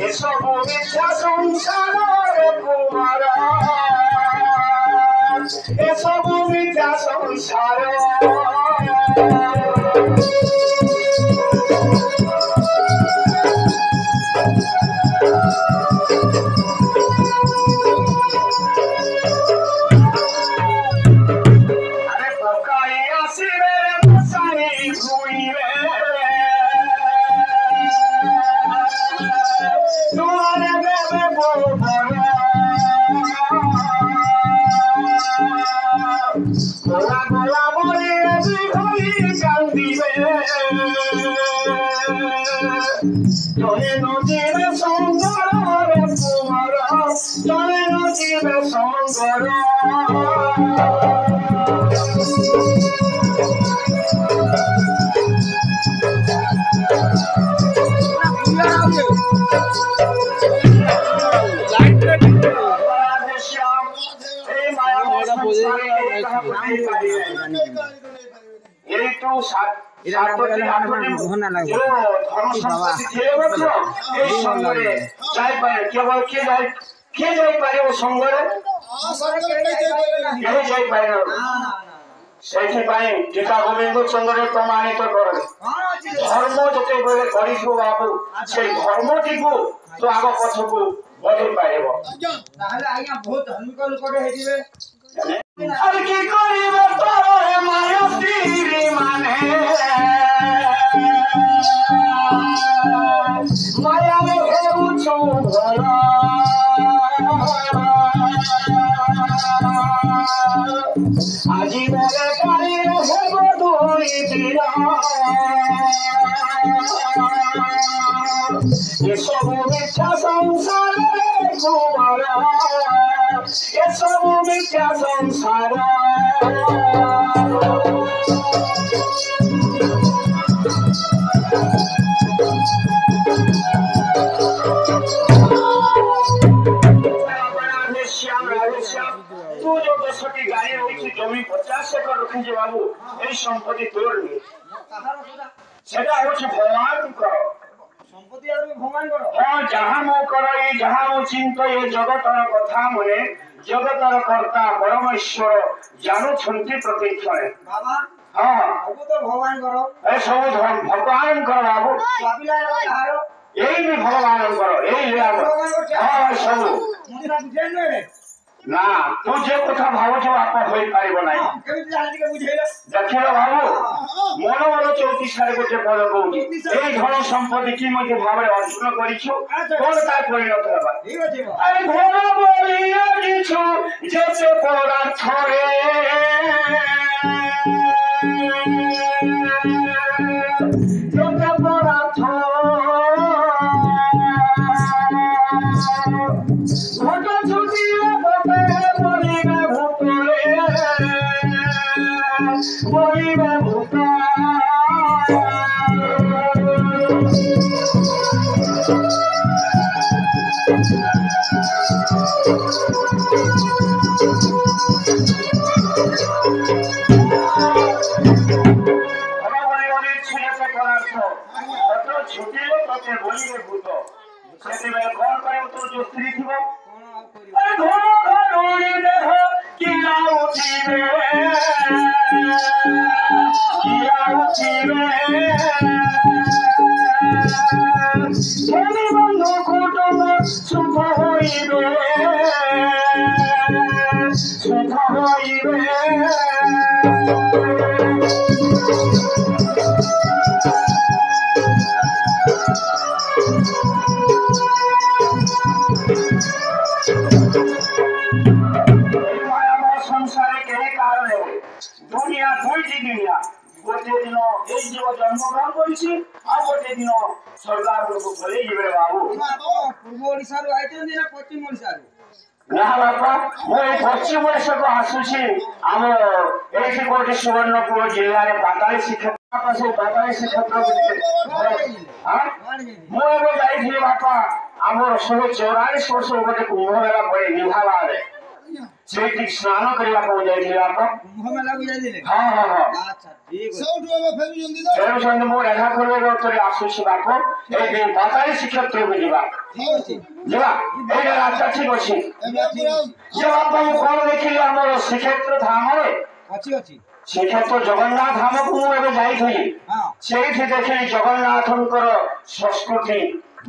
এসবু মিথ্যা সংসার কুমার, এসবু মিথ্যা সংসার। আরে পকাই আসিবে মশাই ঘুইবে, তোমারে দেবে গোবর, গোলা গোলা বলে ঘড়ি কান্দিবে, জলে নদীবে সঙ্গর কুমার, জলে নদীবে সঙ্গর। সেইপাই টিকা গোবিন্দ চন্দ্র প্রমাণিত করে ধর্ম যেতবে করিছু বাবু, সেই ধর্মটিকু তো আগ পছকু বদল পাইব। তাহলে আজ্ঞা বহুত ধার্মিক লোকଟେ ହେଇଥିବେ। আর কি করিবে তোরে মায়া স্ত্রী মানে, মায়া হেউছু ঘর, আজি বলে পারি হেব দুই দিন, এসবু মিথ্যা সংসার কুমার, এসবু মিথ্যা সংসার। তুই যত সটি গাড়ি রয়েছে জমি 50 একর রখিছে বাবু, এই সম্পত্তি তোর নেই, সেটা হচ্ছে ভগবান কর সম্পত্তি। আর ভগবান কর হ্যাঁ, যাহা মো কর এই যাহা মো চিন্ত এই জগতর কথা মনে, জগতর কর্তা পরমেশ্বর জানুছন্তি প্রতিক্ষণে বাবা। হ্যাঁ ସବୁ ତ ଭଗବାନ କର, ଏ ସବୁ ଭଗବାନ କର ବାବୁ, এই ବି ଭଗବାନ କର, এই ହଁ ସବୁ না। ତୁ যে কথা ভাবছ বাপ হয়ে পারিব নাই। দেখিল বাবু, মন মন 34 সালে গোটে বড় কৌটি এই ধন সম্পত্তি কি মধ্যে ভাবে অর্জন করিছু, কোন তার পরিণত হবা। আরে ঘর বলিয়া কিছু যেতে পদার্থ রে, যেতে পদার্থ ঘট ছুটিয়ে বটে বলিবে ভূতরে, বলিবে ভূত। ছুটিলে তোকে বলিবে ভূত, সেদিন কଣ କରିବ তোর ଯୋଉ ସ୍ତ୍ରୀ ଥିବ, ঘন ঘন দেহ কিয়া উঠিবে, কিয়া উঠিবে, বন্ধু কুটুম্ব সুখ হইবে, সুখ হইবে। সংসারে কে কারণে দুনিয়া দুইটি দুনিয়া, গোটে দিন এই জীব জন্মগ্রহণ করেছি, আর গোটে দিন সরকার লোক বলে যাবে বাবু। পূর্ব ওড়িশার আইছেন না পশ্চিম ওড়িশার? না বাপা, ମୁଁ ଏଇ ପଶ୍ଚିମ ଓଡ଼ିଶାକୁ ଆସୁଛି। ଆମ ଏଇଠି ଗୋଟେ ସୁବର୍ଣ୍ଣପୁର ଜିଲ୍ଲାରେ ପାତାଳି ଶ୍ରୀକ୍ଷେତ୍ର, ସେଇ ପାତାଳି ଶ୍ରୀକ୍ଷେତ୍ର ମୁଁ ଏବେ ଯାଇଥିଲି ବାପା। ଆମର 144 ବର୍ଷ ଗୋଟେ କୁମ୍ଭ ମେଳା ପଡେ ନିଭାବାରେ ସେଇଠି ସ୍ନାନ କରିବା ପାଇଁ ଯାଇଥିଲେ ବାପା କୁମ୍ଭ ମେଳାକୁ ଯାଇଥିଲେ ହଁ ହଁ ହଁ ଆଚ୍ଛା ଠିକ ଅଛି ସେଇଠୁ ଏବେ ଫେରୁଛନ୍ତି ତ ଫେରୁଛନ୍ତି ମୁଁ ରେଖା କରିବାର ଉତ୍ତରେ ଆସୁଛି ବାପ ଏଇ ପାତାଳି ଶ୍ରୀକ୍ଷେତ୍ରକୁ ଯିବା ଠିକ ଅଛି ଯିବା ଏଇଟା ରାସ୍ତା ଠିକ ଅଛି ଏବେ ପୁରା ଯେ ବାପା ମୁଁ କଣ ଦେଖିଲି ଆମର ଶ୍ରୀକ୍ଷେତ୍ର ଧାମରେ ଅଛି ଅଛି ଶ୍ରୀକ୍ଷେତ୍ର ଜଗନ୍ନାଥ ଧାମକୁ ମୁଁ ଏବେ ଯାଇଥିଲି ହଁ ସେଇଠି ଦେଖିଲି ଜଗନ୍ନାଥଙ୍କର ସଂସ୍କୃତି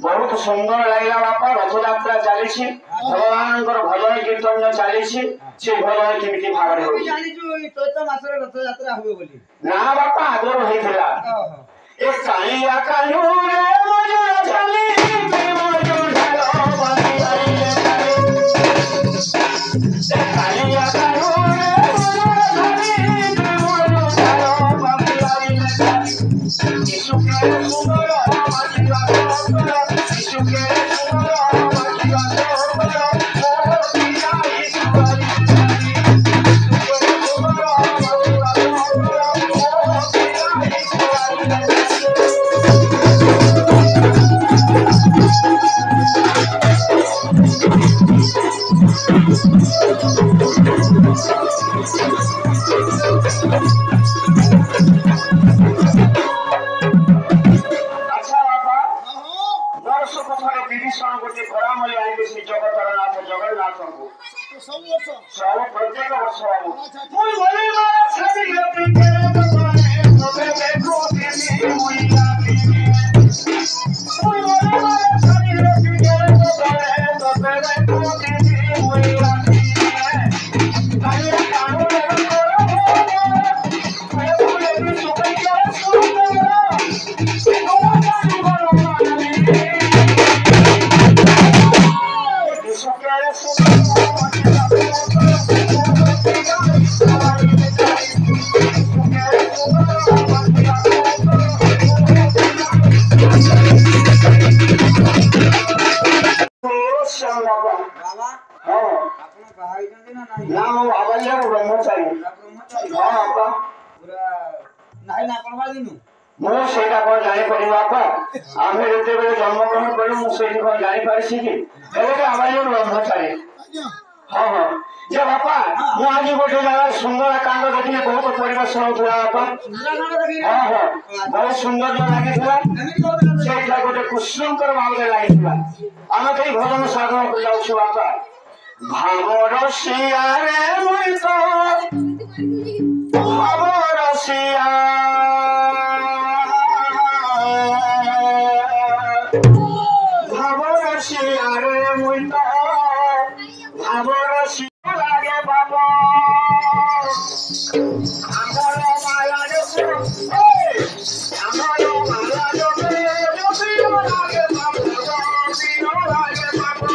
ବହୁତ ସୁନ୍ଦର ଲାଗିଲା ବାପା ରଥଯାତ୍ରା ଚାଲିଛି ଭଗବାନଙ୍କର ଭଜନ କୀର୍ତ୍ତନ ଚାଲିଛି ସେ ଭଜନ କେମିତି ଭାବରେ ଆମେ ହଉଛି ଜାଣିଛୁ ଏଇ ଚୈତ୍ର ମାସରେ ରଥଯାତ୍ରା ହୁଏ ବୋଲି ନା ବାପା ଆଗରୁ ହେଇଥିଲା ଓହୋ ଏ କାଳିଆ କାଲୁରେ ମଜୁର ଚାଲି ମଜୁର ଢାଳ ବାଜି ଆଇଲେ କାଳେ। ଏ କାଳିଆ କାଲୁରେ ମଜୁର ଚାଲି ମଜୁର ଢାଳ ବାଜି ଆଇଲେ କାଳେ। ଯୀଶୁକେ ସୁନ୍ଦର ମାଟିବା କର ଯୀଶୁକେ ସୁନ୍ଦର ମାଟିବା କର ଓ ପିଲା ଈଶ୍ୱରୀ ଯୀଶୁକେ ସୁନ୍ଦର ମାଟିବା କର ଓ ପିଲା ଆଚ୍ଛା ବାପା ବର୍ଷ କଥାରେ ବିଭୀଷଣ ଗୋଟେ ପରାମର୍ଶ ଆଣିବେ ଶ୍ରୀ ଜଗତର ନାଥ ଜଗନ୍ନାଥଙ୍କୁ ସବୁ ବର୍ଷ ସବୁ ପ୍ରତ୍ୟେକ ବର୍ଷ ବାବୁ ଆଚ୍ଛା ମୁଁ ଗଲି ମା ଛାଡ଼ି ଗଲି କେବେ ତବେ ଦେଖୁ ଦିନି ମୁଇ ଲାଗିନି ମୁଁ ଗଲି ମା ଛାଡ଼ି ଗଲି କେବେ ତବେ ଦେଖୁ ଦିନି ମୁଇ ଲାଗିନି କାଳିଆ କାନୁରେ କର ଫୁଲେ ବି ସୁଖେଇଲା ସୁନ୍ଦର ସେ ଗୋଲା ଜୀବନ ମାନି ସୁଖେଇଲା ସୁନ୍ଦର ମାଟିଲା ବାବା ହଁ ଆପଣ ବାହା ହେଇଛନ୍ତି ନା ନାହିଁ ନା ମୁଁ ଆବାଜ ବ୍ରହ୍ମଚାରୀ ପୁରା ବ୍ରହ୍ମଚାରୀ ହଁ ବାପା ପୁରା ନାହିଁ ନା ଆପଣ ଦିନୁ ମୁଁ ସେଇଟା କଣ ଜାଣିପାରିବି ବାପା ଆମେ ଯେତେବେଳେ ଜନ୍ମଗ୍ରହଣ କଲୁ ମୁଁ ସେଇଠି କଣ ଜାଣିପାରିଛି କି ଏବେ ଆବାଜ ବ୍ରହ୍ମଚାରୀ ଆଜ୍ଞା ହଁ ହଁ ଯେ ବାପା ମୁଁ ଆଜି ଗୋଟେ ଜାଗାରେ ସୁନ୍ଦର କାଣ୍ଡ ଦେଖିଲି ବହୁତ ପରିବେଶ ହଉଥିଲା ବାପା ହଁ ହଁ ବହୁତ ସୁନ୍ଦର ଲାଗିଥିଲା ସେଇଟା ଗୋଟେ କୃଷ୍ଣଙ୍କର ଭାବରେ ଲାଗିଥିଲା ଆମେ କେହି ଭଜନ ସାଧନ କରି ଯାଉଛୁ ବାପା ଭାବର ଶିଆରେ ମୁଇଁ ତ ଭାବର ଶିଆ ভাবর শিয়ারে মুইত ভাবর শিয়া লাগে বাবা আমার মালা জপে আমার মালা জপে জপিও লাগে বাবা জপিও লাগে বাবা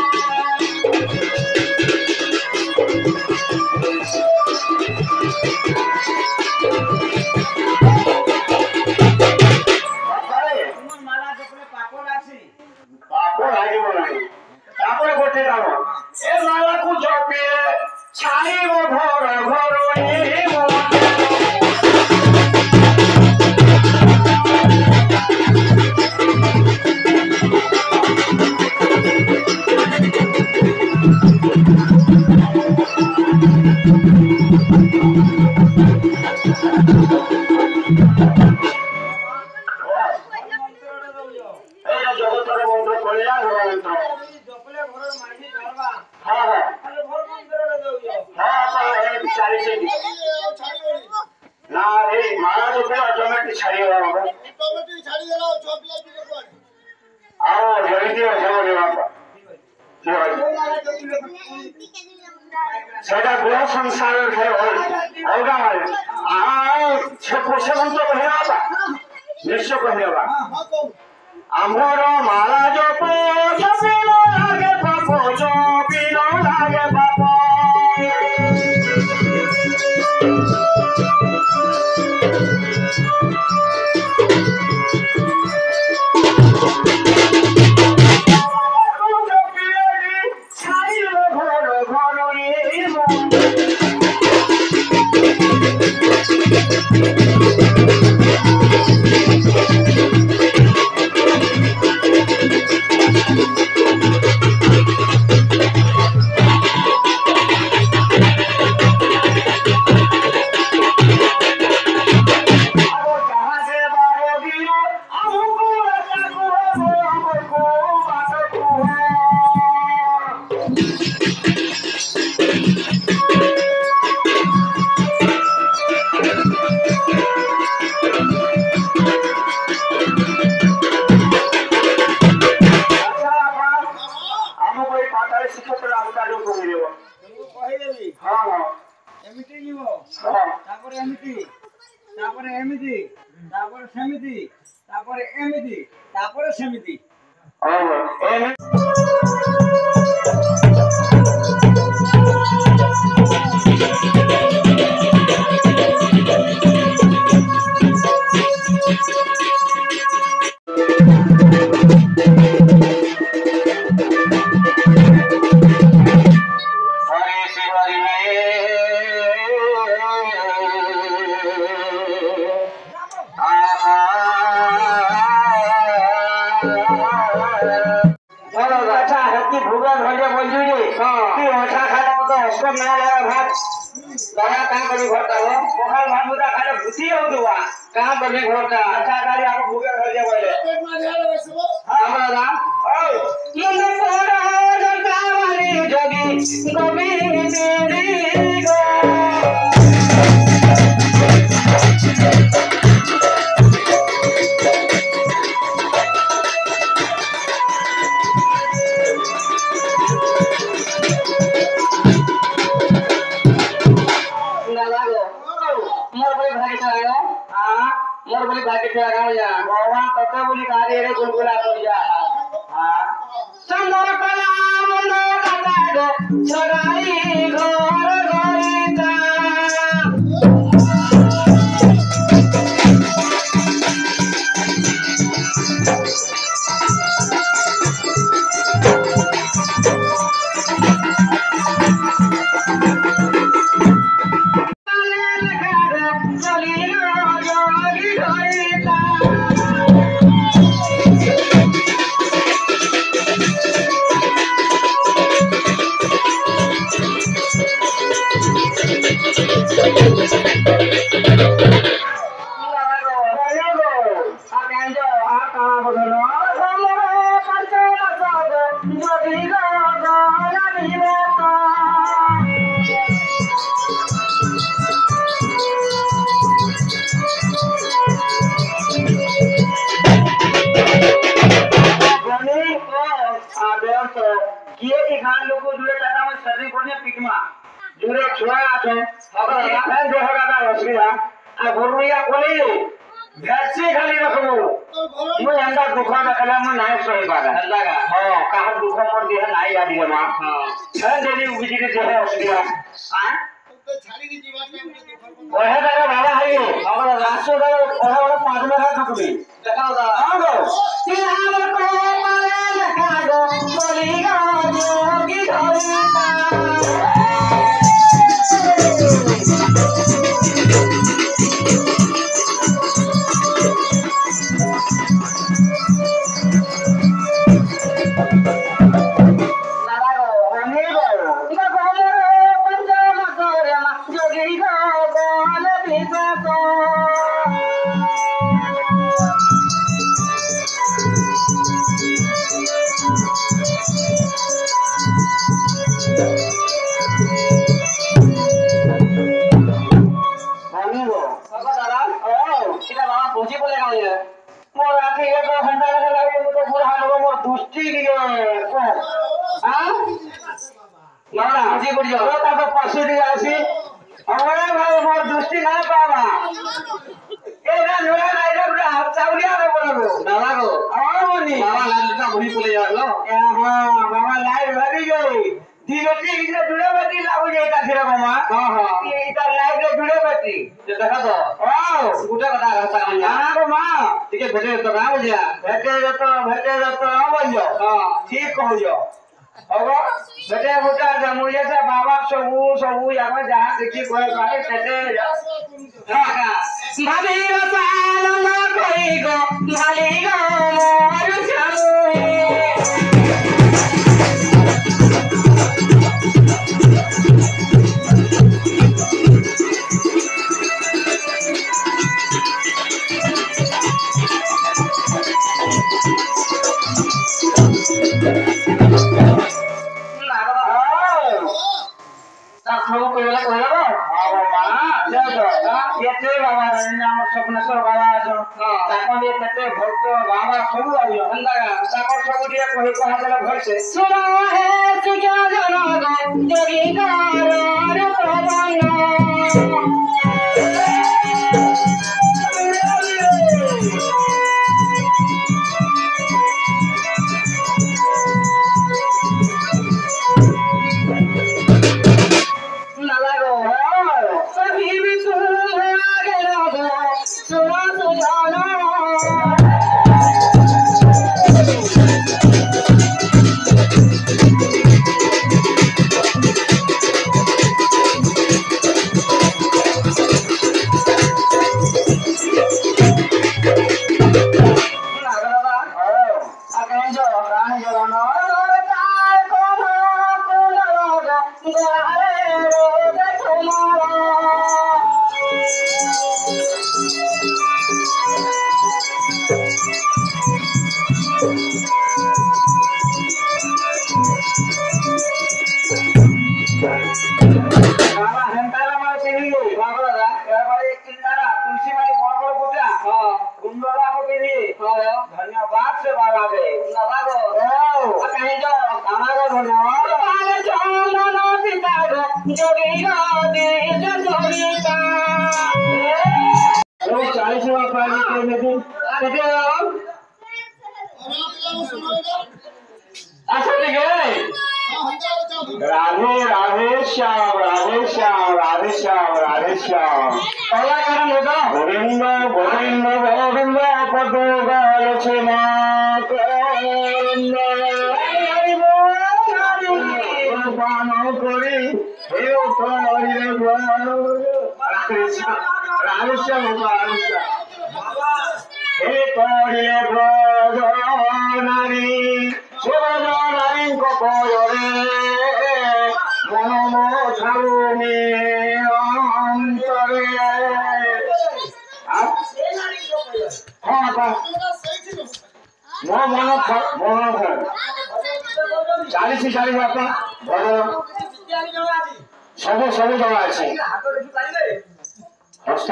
তোমার মালা জপলে পাপ লাগছে পাপ লাগিব ନାହିଁ ତାପରେ ଗୋଟେ କାମ ଏ ମାଳାକୁ ଜପିଲେ ଛାଡ଼ିବ ଘର ଘରୋଇ ମନ୍ତ୍ରଟା ଦଉଛ ଏଇଟା ଜଗତର ମନ୍ତ୍ର କଲ୍ୟାଣ ମନ୍ତ୍ର ଜପଲେ ଘର ମାଝି ଚଳବା ହଁ ହଁ ଖାଲି ଘର ମନ୍ତ୍ରଟା ଦଉଛ ହଁ ଆପଣ ଏମିତି ଚାଲିଛି ଛାଡ଼ିବନି ନା ଏଇ ମାଳା ଜପିଲେ ଅଟୋମେଟିକ ଛାଡ଼ିବ ବାବା ଅଟୋମେଟିକ ଛାଡ଼ିଦେଲା ଛୁଆ ପିଲା ବି କୁଆଡ଼େ ଆଉ ଜଳିଦିଅ ହେବନି ବାପା ଠିକ ଅଛି ସେଟା ଗୃହ ସଂସାରରେ ଥାଏ ଅଲଗା ମାଳେ ଆଉ ସେ ମନ୍ତ୍ର କହିବା ବାପା ନିଶ୍ଚୟ କହିବା ହଁ କହୁ ଆମର ମାଳା ଜପ ଜପିଲ ଲାଗେ ପାପ ଜପିଲ ଲାଗେ ପାପ তারপরে এমিতি তারপরে সেমিতি पेट में ध्यान रखो भगवान तत्व बोली कहा रे गुलगुला करिया चंदर कला मनो कथा गो छगाई घर गईता जुरे छोड़ा आछो अगर फैन जो होगा ता रसलिया आ गोरुया कोली भैसी खाली रखबो मु अंडा दुखा ना कला मु नाय सही बात है अंडा का हां कहा दुख मोर देह नाय गाडी मा हां फैन देली बिजली देह रसलिया हां तो छाड़ी की जीवन में हमके दुखर को ओहे दादा बाबा हायो अगर रासो दा ओहे ओहे पागल है थकबी देखाओ दा हां गो कि हमर को मारे लखा गो बोली गो जोगी धरिता ठीक कहलियो अब बेटे बेटा जमुरिया से बाबा सबू यहाँ जहाँ देखी कोई बारे सेटे भाभी रसाल ना कोई गो भाली गो मोर जाऊ स्वप्नेश्वर बाबा भक्त बाबा सब सब कही कहा घर से सुना है হবে বাবা গো কানে তো আমার গো না তাহলে চন্দন পিতা গো যোগী গো দেশ সরিতা ও 40 বাপা কে নেবি আরে আসলে গে राधे राधे श्याम राधे श्याम राधे श्याम राधे श्याम कला कारण होता गोविंद गोविंद गोविंद पदो गालछे मा गोविंद पान करी हे तोरी रे राधे श्याम राधे श्याम हे तोरी रे नारी शिवनारायण को कोरे মনম ধারণে অন্তরে হ্যাঁ মন মন চালিছি চালি বাপা ସବୁ ସବୁ ଜଣା ଅଛି ହସ୍ତ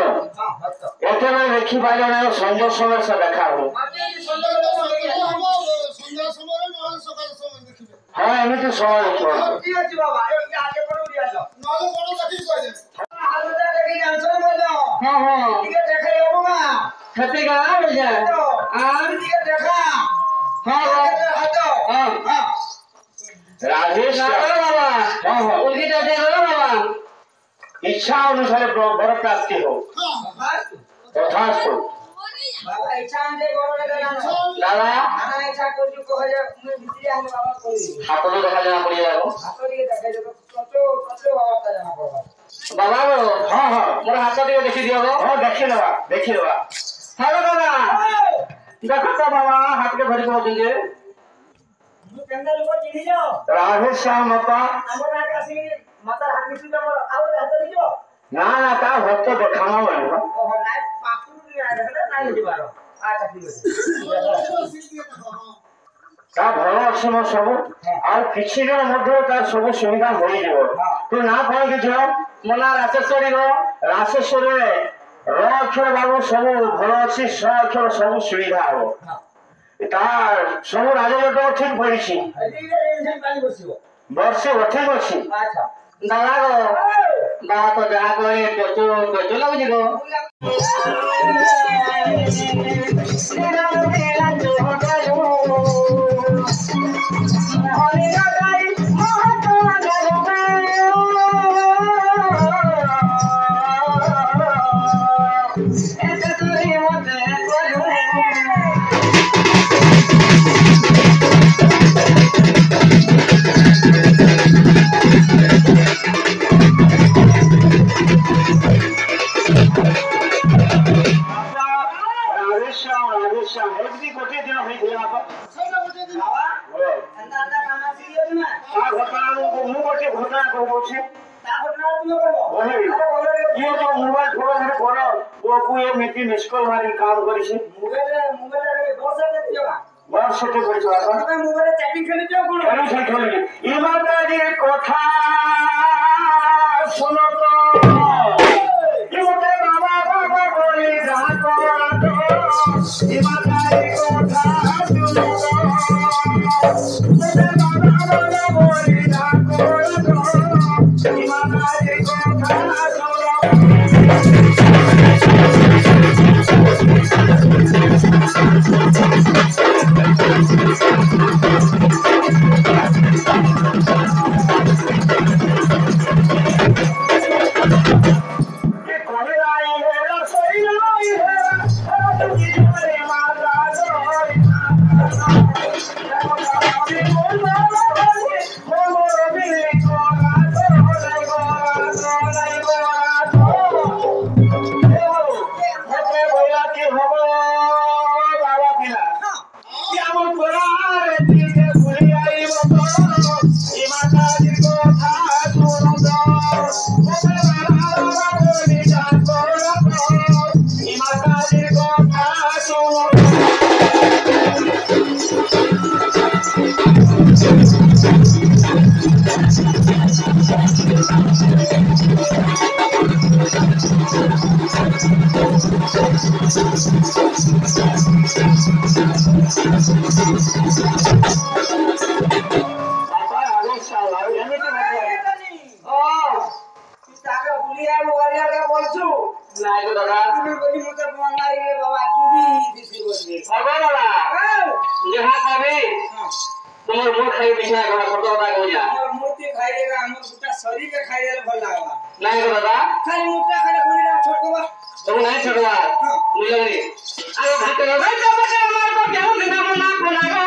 ଏତେବେଳେ ଦେଖିପାରିଲେ ନାହିଁ ସଞ୍ଜ ସମୟ ଦେଖା ହବ ହଁ ଏମିତି ସମୟ ଦେଖିବ ହଁ ହଁ ସେତିକି ରାଜେଶ ବାବା ବାବା ଇଚ୍ଛା ଅନୁସାରେ ବର ପ୍ରାପ୍ତି ହଉ ତଥାସ୍ତୁ ଦାଦା ହାତରୁ ଦେଖାଜଣା ପଡ଼ିଯାବ ବାବା ହଁ ହଁ ମୋର ହାତ ଟିକେ ଦେଖିଦିଅ ହଁ ଦେଖିଦେବା ଦେଖିଦେବା ହ୍ୟାଲୋ ଦାଦା ଦେଖ ତ ବାବା ହାତକେ ଧରିକି ବସୁଛେ ରାଧେ ଶ୍ୟାମ ବାପା ନା ନା ତା ଭକ୍ତ ଦେଖାମ ବେଳ ତା ଭଲ ଅଛି ମୋ ସବୁ ଆଉ କିଛି ଦିନ ମଧ୍ୟ ତାର ସବୁ ସୁବିଧା ହୋଇଯିବ ତୁ ନା କଣ କିଛି ମୋ ନା ରାଶେଶ୍ୱରୀରେ ର ଅକ୍ଷର ବାବୁ ସବୁ ଭଲ ଅଛି ସ ଅକ୍ଷର ସବୁ ସୁବିଧା ହବ ତାର ସବୁ ରାଜଗୋଟ ଠିକ ପଡିଛି ବର୍ଷେ ଠିକ ଅଛି ଦାଦା ଗো ଦାଦା ତ ଯାହା କହେ ପେଚ ଲାଗୁଛି ଗো मिसकल मारी काम करिछि वर्ष से करिछ बाबा मोबाइल चैटिंग खेली जो कोन खेली ईमानदारी কথা सुनो तो इमते बाबा बाबा बोली जहां को ईमानदारी কথা सुनो तो इमते बाबा बाबा बोली जहां को ईमानदारी কথা सुनो বাবা আরে শালা এমনিতে বাবা ও তুই টাকা ভুলিয়া মোবাইলকে বলছু নাই গো দাদা তুমি বলি মতে মারি রে বাবা চুরি দিছি বলবি বাবা দাদা যাহা খাবে তোমার মুখ খাই বিছনা করা কত কথা কইলা আমার মূর্তি খাইলে আমার গোটা শরীরে খাইলে ভাল লাগবা নাই গো দাদা খালি মুখটা খাইলে কোনি না ছোটবা তুমি নাই ছোটবা বুঝলি আরে ভাতে ভাই তো বসে আমার তো কেমন দিনা মনা কোনা গো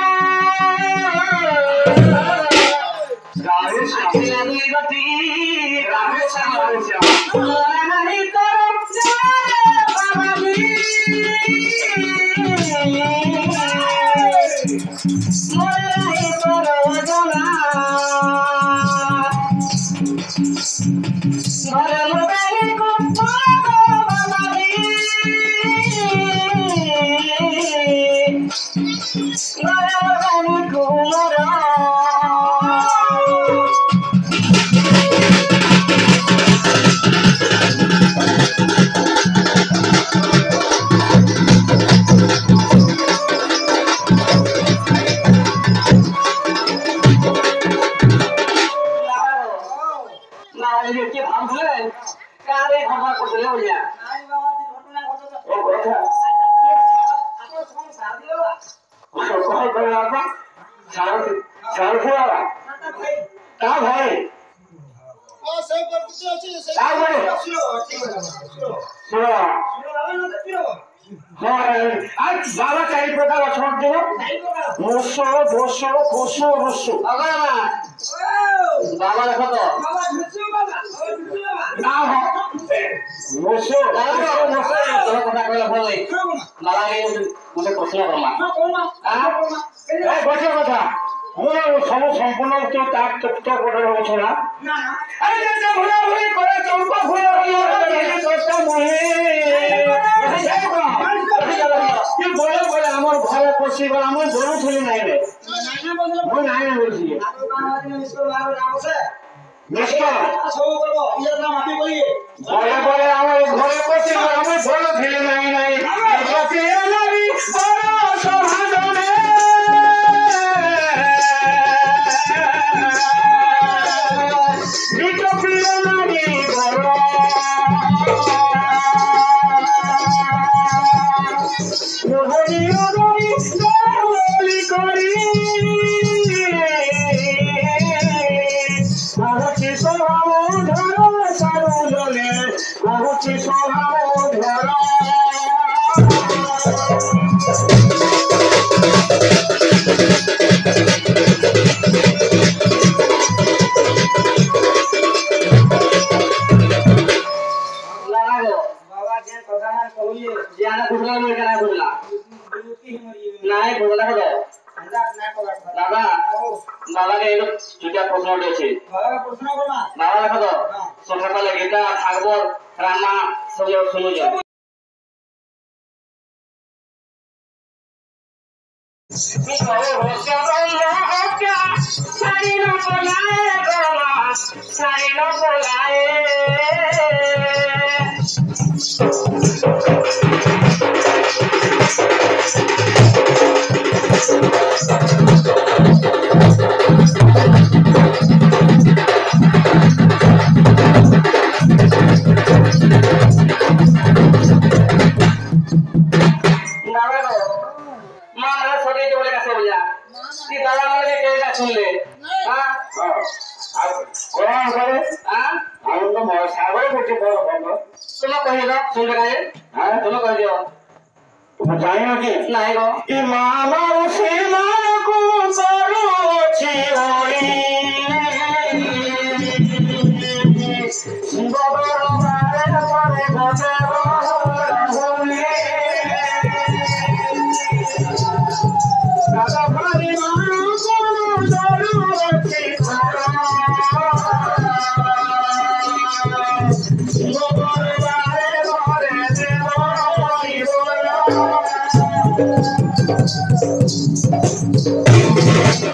গায়ে সাথে আমি গতি রাহে সামনে নাই করব বাবা জি মোরে করব জানা ঘরে মোবাইল কো বাবা জি ঘরে মোবাইল কো মোরা কি ভাবলে কারে ভাবা করতে বলিয়া নাই বাবা তুই ঘটনা ঘটনা ও কথা আপন সংসার দিলা কই করে আপা ছাড় ছাড় খেলা মাতা ভাই তা ভাই ও সেই করতে আছে সেই তা ভাই ছিল ঠিক আছে শোনো শুনো বাবা না পিরো হ্যাঁ আজ বাবা চাই প্রকার অছট দেব নাই বাবা মোশো বসো কোশো রসো বাবা না ও বাবা দেখো তো বাবা ঢুকছো বাবা ও ঢুকছো বাবা না মোশো মোশো মোশো তোর কথা কইলা বলে বাবা এই মুঝে প্রশ্ন করলা না কোনা হ্যাঁ এই বসে কথা ওরা সম্পূর্ণ তো তার তত্ত্ব করে রয়েছে না না না আরে যেটা ভুলা ভুলি করে চম্পা ভুলা হইয়া এই কথা মনে কি বলে বলে আমার ঘরে পশিবার আমার বড় ছেলে নাই রে না বললো মই নাই বলছি আর বাংলাদেশ মিস্টার মারো নাম আছে মিস্টার সব করব ইয়ার নাম আপনি বলি বলে বলে আমার ঘরে পশিবার আমার বড় ছেলে নাই নাই এটাকে আমি বড় সহাদনে বিটো প্রিয় নারী বড় রোহনি রোহনি রোহনি করি কহছি স্বভাব ধর সারু জলে কহছি স্বভাব ধর লাগাবো বাবা যে কথা না কইলে জানা বুঝলা মই কেনা বুঝলা বিরতি মরি নাই বুঝলা কত আমরা না করা দাদা ও বাবাকে এই দুটা প্রশ্ন দিয়েছি বাবা প্রশ্ন করবা বাবা দেখো তো সকালে গীতা ভাগবত রামা সব শুনো যা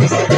Thank you.